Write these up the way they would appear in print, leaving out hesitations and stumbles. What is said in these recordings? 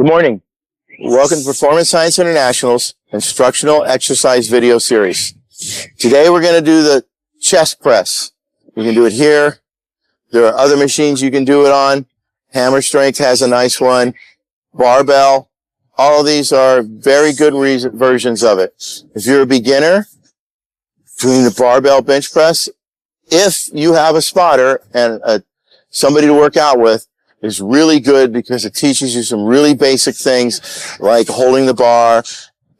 Good morning. Welcome to Performance Science International's instructional exercise video series. Today we're going to do the chest press. You can do it here. There are other machines you can do it on. Hammer Strength has a nice one. Barbell. All of these are very good versions of it. If you're a beginner doing the barbell bench press, if you have a spotter and somebody to work out with, is really good because it teaches you some really basic things like holding the bar,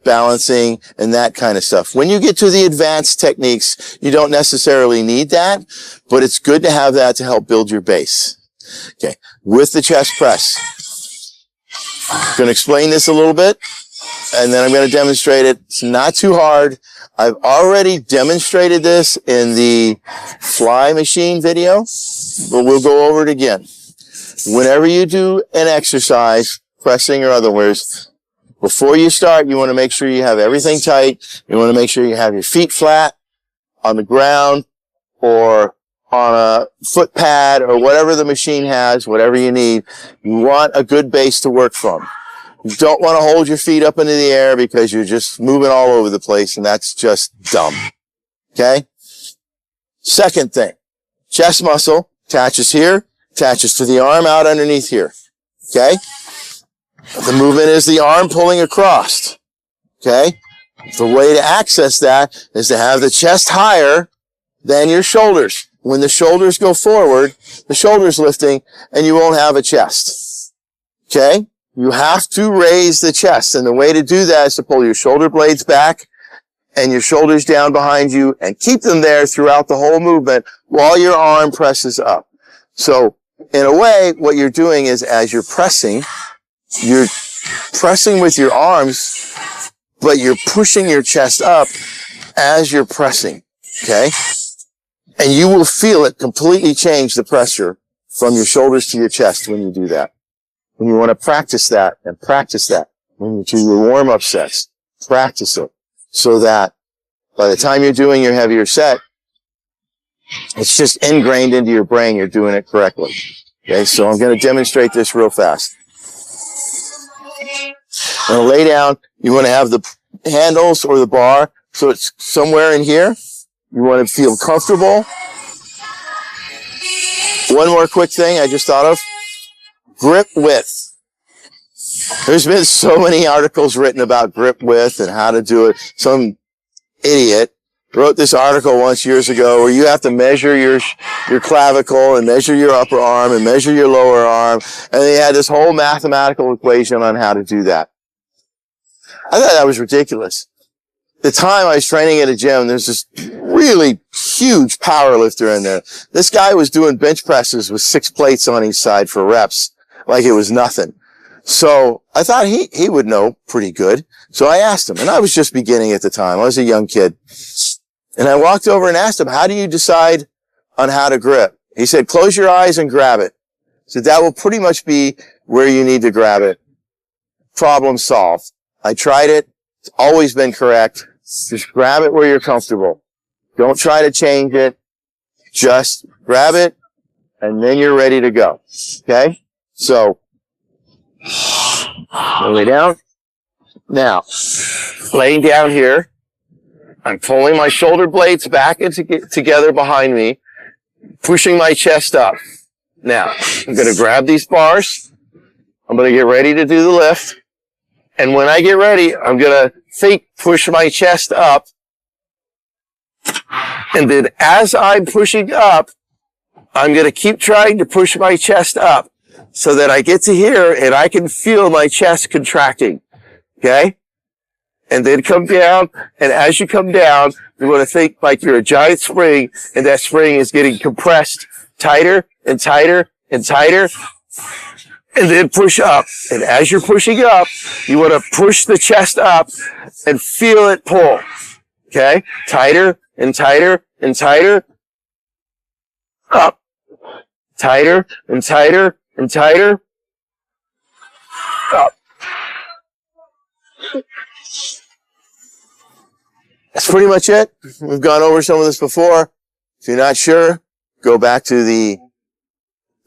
balancing, and that kind of stuff. When you get to the advanced techniques, you don't necessarily need that, but it's good to have that to help build your base. Okay, with the chest press. I'm going to explain this a little bit, and then I'm going to demonstrate it. It's not too hard. I've already demonstrated this in the fly machine video, but we'll go over it again. Whenever you do an exercise, pressing or otherwise, before you start, you want to make sure you have everything tight. You want to make sure you have your feet flat on the ground or on a foot pad or whatever the machine has, whatever you need. You want a good base to work from. You don't want to hold your feet up into the air because you're just moving all over the place, and that's just dumb. Okay? Second thing, chest muscle attaches here. Attaches to the arm out underneath here. Okay? The movement is the arm pulling across. Okay? The way to access that is to have the chest higher than your shoulders. When the shoulders go forward, the shoulders lifting, and you won't have a chest. Okay? You have to raise the chest, and the way to do that is to pull your shoulder blades back and your shoulders down behind you and keep them there throughout the whole movement while your arm presses up. So, in a way, what you're doing is as you're pressing with your arms, but you're pushing your chest up as you're pressing, okay? And you will feel it completely change the pressure from your shoulders to your chest when you do that. And you want to practice that and practice that when you do your warm-up sets. Practice it so that by the time you're doing your heavier set, it's just ingrained into your brain you're doing it correctly. Okay, so I'm going to demonstrate this real fast. I'm going to lay down. You want to have the handles or the bar so it's somewhere in here. You want to feel comfortable. One more quick thing I just thought of. Grip width. There's been so many articles written about grip width and how to do it. Some idiot wrote this article once years ago where you have to measure your clavicle and measure your upper arm and measure your lower arm. And they had this whole mathematical equation on how to do that. I thought that was ridiculous. At the time I was training at a gym, there's this really huge power lifter in there. This guy was doing bench presses with 6 plates on each side for reps, like it was nothing. So I thought he would know pretty good. So I asked him, and I was just beginning at the time. I was a young kid. And I walked over and asked him, how do you decide on how to grip? He said, close your eyes and grab it. I said, that will pretty much be where you need to grab it. Problem solved. I tried it. It's always been correct. Just grab it where you're comfortable. Don't try to change it. Just grab it, and then you're ready to go. Okay? So, lay down. Now, laying down here, I'm pulling my shoulder blades back together behind me, pushing my chest up. Now, I'm going to grab these bars. I'm going to get ready to do the lift. And when I get ready, I'm going to push my chest up. And then as I'm pushing up, I'm going to keep trying to push my chest up so that I get to here and I can feel my chest contracting. Okay? And then come down, and as you come down, you want to think like you're a giant spring, and that spring is getting compressed tighter and tighter and tighter, and then push up. And as you're pushing up, you want to push the chest up and feel it pull. Okay? Tighter and tighter and tighter. Up. Tighter and tighter and tighter. Up. That's pretty much it. We've gone over some of this before. If you're not sure, go back to the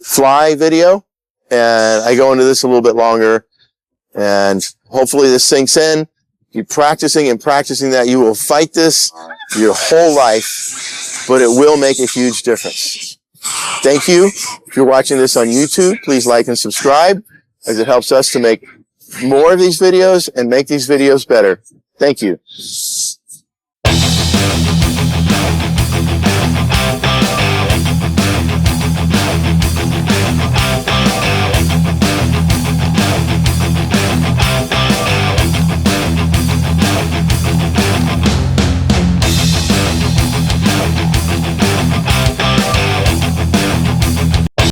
fly video, and I go into this a little bit longer. And hopefully this sinks in. Keep practicing and practicing that. You will fight this your whole life, but it will make a huge difference. Thank you. If you're watching this on YouTube, please like and subscribe, as it helps us to make more of these videos and make these videos better. Thank you.